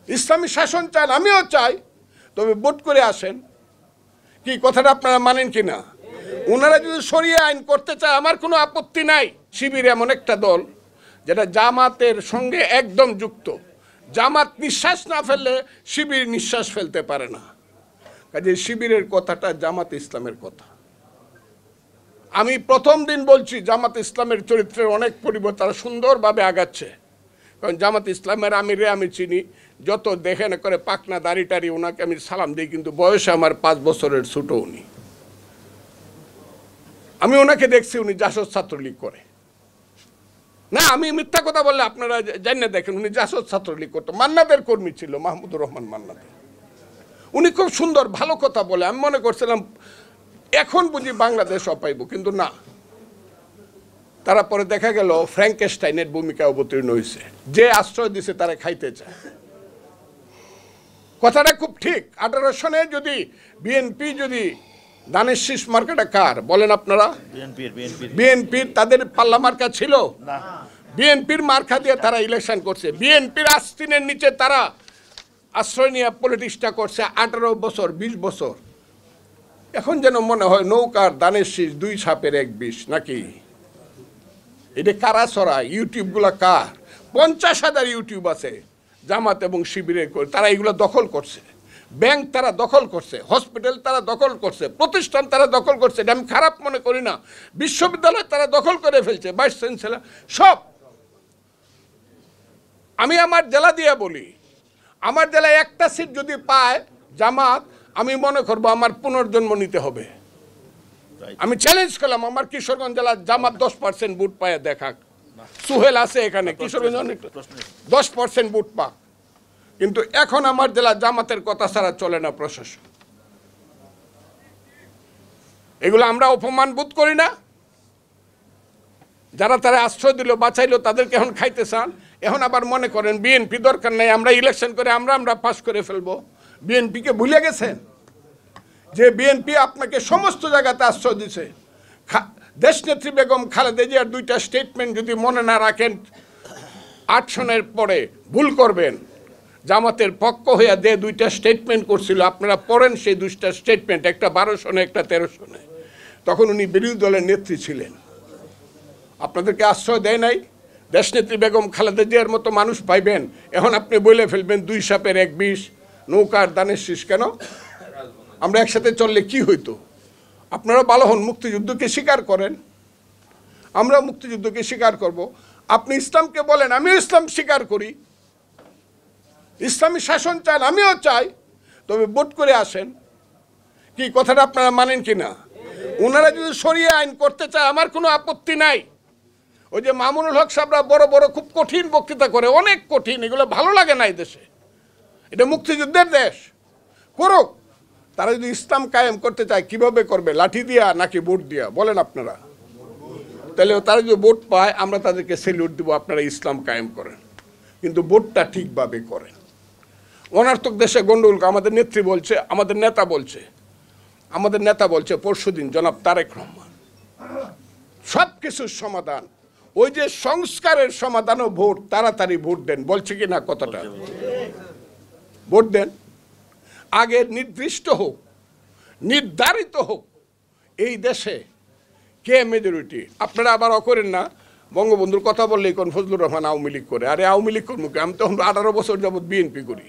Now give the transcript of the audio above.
ইসলামী শাসন চান, আমিও চাই, তবে ভোট করে আসেন। কি কথাটা আপনারা মানেন কি না? ওনারা যদি শরিয়া আইন করতে চায় আমার কোনো আপত্তি নাই। শিবির এমন একটা দল যেটা জামাতের সঙ্গে একদম যুক্ত। জামাত নিঃশ্বাস না ফেললে শিবির নিঃশ্বাস ফেলতে পারে না। কাজে শিবিরের কথাটা জামাত ইসলামের কথা। আমি প্রথম দিন বলছি জামাত ইসলামের চরিত্রের অনেক পরিবর্তন, তারা সুন্দরভাবে আগাচ্ছে। কারণ জামাত ইসলামের আমিরে আমি চিনি, যত দেখে না করে পাকনা দাড়ি টাড়ি, ওনাকে আমি সালাম দিই, কিন্তু বয়সে আমার 5 বছরের ছোট উনি। আমি ওনাকে দেখছি উনি জাসদ ছাত্রলীগ করে না, আমি মিথ্যা কথা বললে আপনারা জানেন, দেখেন উনি জাসদ ছাত্রলীগ করতো, মান্নাদের কর্মী ছিল, মাহমুদুর রহমান মান্নাদের। উনি খুব সুন্দর ভালো কথা বলে, আমি মনে করছিলাম এখন বুঝি বাংলাদেশ অপাইব, কিন্তু না। তারা পরে দেখা গেল ফ্র্যাঙ্কেস্টাইনের ভূমিকা অবতীর্ণ হয়েছে, যে আশ্রয় দিছে তারা খাইতে চায়। কথাটা খুব ঠিক। 18 সনে যদি বিএনপি যদি দানের শীষ মার্কাটা কার বলেন আপনারা? বিএনপির। তাদের পাল্লা মার্কা ছিল? বিএনপির মার্কা দিয়ে তারা ইলেকশন করছে। বিএনপির আস্তিনের নিচে তারা আশ্রয় নিয়ে পলিটিক্সটা করছে 18 বছর 20 বছর। এখন যেন মনে হয় নৌকার দানের শীষ 2 সাপের 1 বিষ নাকি। এটা কারা ছড়ায়? ইউটিউবগুলো কার? 50,000 ইউটিউব আছে জামাত এবং শিবিরের, তারা এগুলো দখল করছে। ব্যাংক তারা দখল করছে, হসপিটাল তারা দখল করছে, প্রতিষ্ঠান তারা দখল করছে। এটা আমি খারাপ মনে করি না। বিশ্ববিদ্যালয় তারা দখল করে ফেলছে, ভাইস চ্যান্সেলর সব। আমি আমার জেলা দিয়ে বলি, আমার জেলায় একটা সিট যদি পায় জামাত, আমি মনে করবো আমার পুনর্জন্ম নিতে হবে। আমি চ্যালেঞ্জ করলাম, আমার কিশোরগঞ্জ জেলার জামাত 10% ভোট পায় দেখাক। সুহেল আছে এখানে, কিশোরগঞ্জ 10% ভোট পাক। কিন্তু এখন আমার জেলা জামাতের কথা ছাড়া চলে না প্রশাসন। এগুলো আমরা অপমান বোধ করি না? যারা তারা আশ্রয় দিল, বাঁচাইলো, তাদেরকে এখন খাইতে চান। এখন আবার মনে করেন বিএনপি দরকার নাই, আমরা ইলেকশন করে আমরা পাস করে ফেলবো। বিএনপিকে ভুলে গেছেন যে বিএনপি আপনাকে সমস্ত জায়গাতে আশ্রয় দিছে। দেশনেত্রী বেগম খালেদা জিয়ার 2টা স্টেটমেন্ট যদি মনে না রাখেন, 8 সনের পরে ভুল করবেন। জামাতের পক্ষ হইয়া 2টা স্টেটমেন্ট করছিল, আপনারা পড়েন সেই 2টা স্টেটমেন্ট, একটা 12 সনে একটা 13 সনে। তখন উনি বিরোধী দলের নেত্রী ছিলেন, আপনাদেরকে আশ্রয় দেয় নাই। দেশনেত্রী বেগম খালেদা জিয়ার মতো মানুষ পাইবেন, এখন আপনি বলে ফেলবেন 2 সাপের 1 বিষ, নৌকার দানের শীষ। কেন? আমরা একসাথে চললে কি হইতো? আপনারা ভালো হন, মুক্তিযুদ্ধকে স্বীকার করেন, আমরা মুক্তিযুদ্ধকে স্বীকার করব। আপনি ইসলামকে বলেন, আমিও ইসলাম স্বীকার করি। ইসলামী শাসন চান, আমিও চাই, তবে ভোট করে আসেন। কি কথাটা আপনারা মানেন কি না? ওনারা যদি শরিয়া আইন করতে চায় আমার কোনো আপত্তি নাই। ওই যে মামুনুল হক সাহেবরা বড় বড় খুব কঠিন বক্তৃতা করে, অনেক কঠিন, এগুলো ভালো লাগে না। এই দেশে, এটা মুক্তিযুদ্ধের দেশ, করুক। তারা যদি ইসলাম কায়েম করতে চায় কিভাবে করবে? লাঠি দিয়া নাকি ভোট দিয়া? বলেন আপনারা। তাহলে তারা যদি ভোট পায় আমরা তাদেরকে স্যালিউট দিব, আপনারা ইসলাম কায়েম করেন, কিন্তু ভোটটা ঠিকভাবে করেন। অনার্থক দেশে গন্ডগোল। আমাদের নেত্রী বলছে, আমাদের নেতা বলছে পরশুদিন, জনাব তারেক রহমান, সব কিছুর সমাধান ওই যে সংস্কারের সমাধানও ভোট, তাড়াতাড়ি ভোট দেন। বলছে কি না কথাটা? ভোট দেন, আগে নির্দিষ্ট হোক, নির্ধারিত হোক এই দেশে কে মেজরিটি। আপনারা আবার করেন না, বঙ্গবন্ধুর কথা বললেই কোন ফজলুর রহমান আওয়ামী লীগ করে। আরে আওয়ামী লীগ করবো, আমি তখন 18 বছর যাবৎ বিএনপি করি।